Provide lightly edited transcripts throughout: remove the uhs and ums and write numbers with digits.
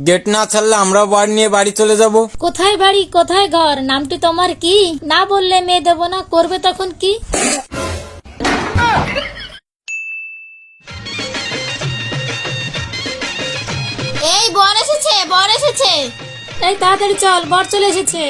Gate না ছাড়লে আমরা বার নিয়ে বাড়ি চলে যাব। কোথায় বাড়ি কোথায় ঘর, নামটি তোমার কি? না বললে মেয়ে দেবো না, করবে তখন কি? এই বর এসেছে, বর এসেছে। এই তাড়াতাড়ি চল, বর চলে এসেছে।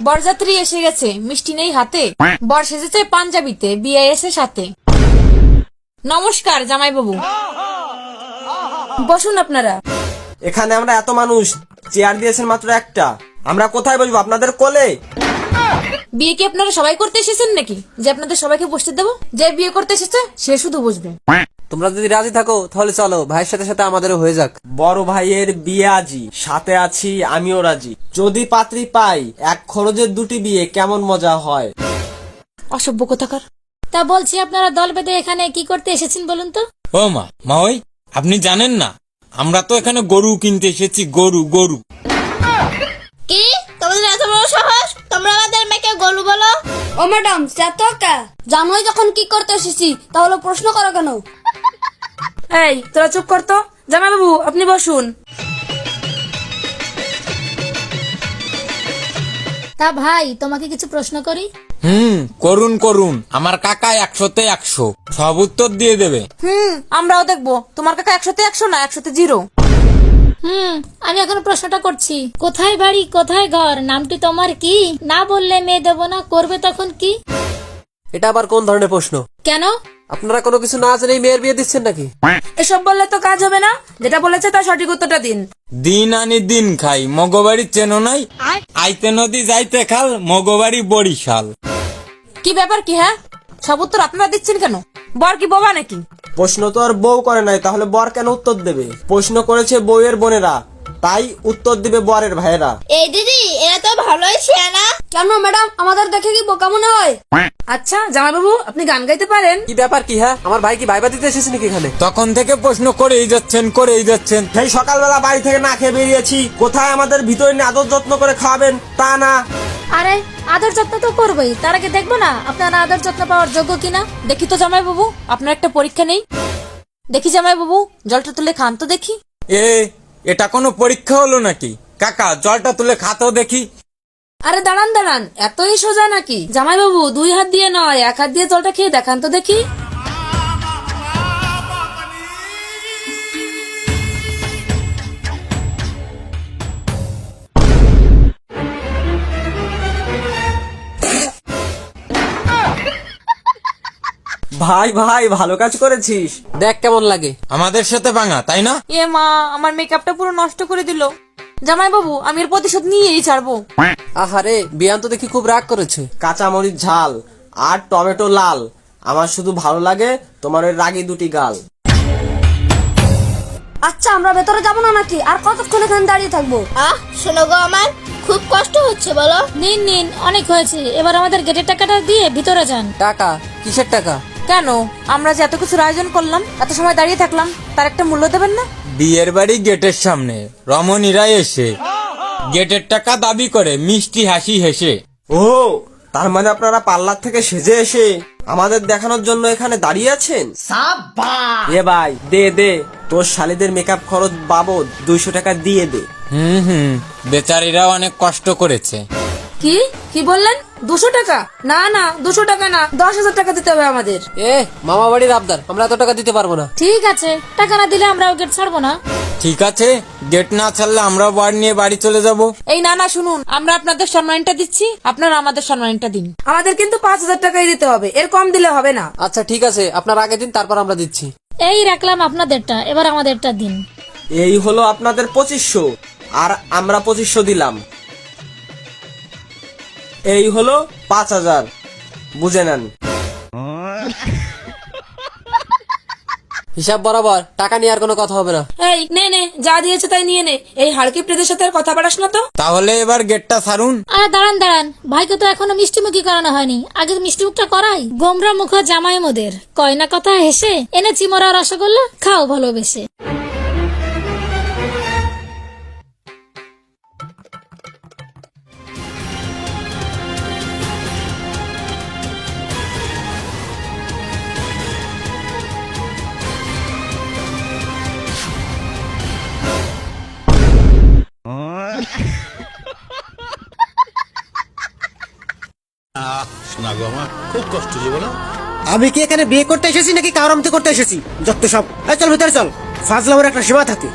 বরযাত্রী এসে গেছে, মিষ্টি নেই হাতে। বর সেজেছে পাঞ্জাবিতে, বিয়ে এসে সাথে। নমস্কার জামাইবাবু, বসুন আপনারা। এখানে আমরা এত মানুষ, চেয়ার দিয়েছেন মাত্র একটা, আমরা কোথায় বসবো? আপনাদের কোলে? বিয়ে কি আপনারা সবাই করতে এসেছেন নাকি যে আপনাদের সবাইকে বসতে দেবো? যে বিয়ে করতে এসেছে সে শুধু বসবে। তোমরা যদি রাজি থাকো তাহলে চলো, ভাইয়ের সাথে সাথে আমাদেরও হয়ে যাক। বড় ভাইয়ের বিয়ে আজি, সাথে আছি আমিও রাজি। যদি পাত্রী পাই, এক খরচের দুটি বিয়ে কেমন মজা হয়। অসভ্য কোথাকার। তা বলছি, আপনারা দল বেঁধে এখানে কি করতে এসেছেন বলুন তো? ও মা ওই আপনি জানেন না, আমরা তো এখানে গরু কিনতে এসেছি। গরু গরু কি তোমাদের এত বড় সাহস? তোমরা আমাদের মেয়েকে গরু বলো? ও ম্যাডাম, জানোই যখন কি করতে এসেছি, তাহলে প্রশ্ন করো কেন? এই তোরা চুপ করতো। জামাইবাবু আপনি বসুন। তা ভাই, তোমাকে কিছু প্রশ্ন করি? করুন করুন, আমার কাকা 100-তে 100 সব উত্তর দিয়ে দেবে। আমরাও দেখবো তোমার কাকা 100-তে 100 না 100-তে 0। আমি এখন প্রশ্নটা করছি। কোথায় বাড়ি কোথায় ঘর, নামটি তোমার কি? না বললে মেয়ে দেবো না, করবে তখন কি? এটা আবার কোন ধরনের প্রশ্ন? কেন? আপনারা কোনো কিছু না জেনেই মেয়ের বিয়ে দিচ্ছেন নাকি? এসব বললে তো কাজ হবে না, যেটা বলেছে তার সঠিক উত্তরটা দিন। দিন আনি দিন খাই, মগবাড়ি চেনো নাই? আইতে নদী যাইতে খাল, মগবাড়ি বরিশাল। কি ব্যাপার কি? হ্যাঁ, সব উত্তর আপনারা দিচ্ছেন কেন? বর কি বোবা নাকি? প্রশ্ন তো আর বউ করে নাই, তাহলে বর কেন উত্তর দেবে? প্রশ্ন করেছে বউয়ের বোনেরা, তাই উত্তর দিবে বরের ভাইয়েরা। এই দিদি, এরা তো ভালোই শেয়ানা। কেন ম্যাডাম, আমাদের দেখে কি বোকা মনে হয়? আচ্ছা জামাইবাবু, আপনি গান গাইতে পারেন? কি ব্যাপার কি? হ্যাঁ, আমার ভাই কি ভাইবা দিতে এসেছে নাকি এখানে? তখন থেকে প্রশ্ন করেই যাচ্ছেন। সেই সকালবেলা বাড়ি থেকে না খেয়ে বেরিয়েছি, কোথায় আমাদের ভিতরে নিয়ে আদর যত্ন করে খাওয়াবেন তা না। আরে আদর যত্ন তো করবোই, তার আগে দেখবো না আপনারা আদর যত্ন পাওয়ার যোগ্য কিনা। দেখি তো জামাইবাবু, আপনার একটা পরীক্ষা নেই? দেখি জামাইবাবু, জলটা তুলে খান তো দেখি। এটা কোনো পরীক্ষা হলো নাকি? কাকা জলটা তুলে খাতো দেখি। আরে দাঁড়ান দাঁড়ান, এতই সোজা নাকি? জামাইবাবু 2 হাত দিয়ে নয়, 1 হাত দিয়ে জলটা খেয়ে দেখান তো দেখি। ভাই ভাই, ভালো কাজ করেছিস। দেখ কেমন লাগে। আমাদের সাথে ভাঙা, তাই না? এ মা, আমার মেকআপটা পুরো নষ্ট করে দিল। জামাইবাবু, আমি এর প্রতিশোধ নিয়েই ছাড়বো। আহারে, বিয়ান তো দেখি খুব রাগ করেছে। কাঁচামরিচ ঝাল আর টমেটো লাল, আমার শুধু ভালো লাগে তোমার ওই রাগী দুটি গাল। আচ্ছা, আমরা ভেতরে যাবো না নাকি? আর কতক্ষণ এখানে দাঁড়িয়ে থাকবো? শোনো গো, আমার খুব কষ্ট হচ্ছে বলো। নিন নিন, অনেক হয়েছে, এবার আমাদের গেটের টাকাটা দিয়ে ভিতরে যান। টাকা? কিসের টাকা? কেন, আমরা যে এত কিছুর আয়োজন করলাম, এত সময় দাঁড়িয়ে থাকলাম, তার একটা মূল্য দেবেন না? বিয়ের বাড়ি গেটের সামনে রমণীরা এসে গেটের টাকা দাবি করে মিষ্টি হাসি হেসে। ও, তার মানে আপনারা পার্লার থেকে সেজে এসে আমাদের দেখানোর জন্য এখানে দাঁড়িয়ে আছেন? এ ভাই, দে দে, তোর শালিদের মেকআপ খরচ বাবদ 200 টাকা দিয়ে দে। বেচারিরা অনেক কষ্ট করেছে। কি কি বললেন? 200 টাকা? না না, 200 টাকা না, 10,000 টাকা দিতে হবে আমাদের। মামা বাড়ির আবদার, আমরা এত টাকা দিতে পারবো না। ঠিক আছে, টাকা না দিলে আমরাও গেট ছাড়বো না। ঠিক আছে, গেট না ছাড়লে আমরা বার নিয়ে বাড়ি চলে যাব। এই না না, শুনুন, আমরা আপনাদের সম্মানটা দিচ্ছি, আপনারা আমাদের সম্মানটা দিন। আমাদের কিন্তু 5,000 টাকাই দিতে হবে, এর কম দিলে হবে না। আচ্ছা ঠিক আছে, আপনার আগে দিন, তারপর আমরা দিচ্ছি। এই রাখলাম আপনাদেরটা, এবার আমাদেরটা দিন। এই হলো আপনাদের 2500, আর আমরা 2500 দিলাম। এই হলো 5000, বুঝে নেন। হিসাব বরাবর, টাকা নিয়ে আর কোনো কথা হবে না। এই নে নে, যা দিয়েছে তাই নিয়ে নে। এই হাড়কি প্রেদের সাথে আর কথা বাড়াস না তো। তাহলে এবার গেটটা ছাড়ুন। আরে দাঁড়ান দাঁড়ান, ভাইকে তো এখনো মিষ্টিমুখী করানো হয়নি, আগে মিষ্টি মুখটা করাই। গোমরা মুখ জামাই মোদের, কয়না কথা হেসে এনেছি মোরা রসগোল্লা, খাও ভালোবেসে। গো আমার খুব কষ্ট যে বলো। আমি কি এখানে বিয়ে করতে এসেছি নাকি কারমতে করতে এসেছি? যত সব। এই চল ভিতরে চল, ফাজলামের একটা সীমা থাকে।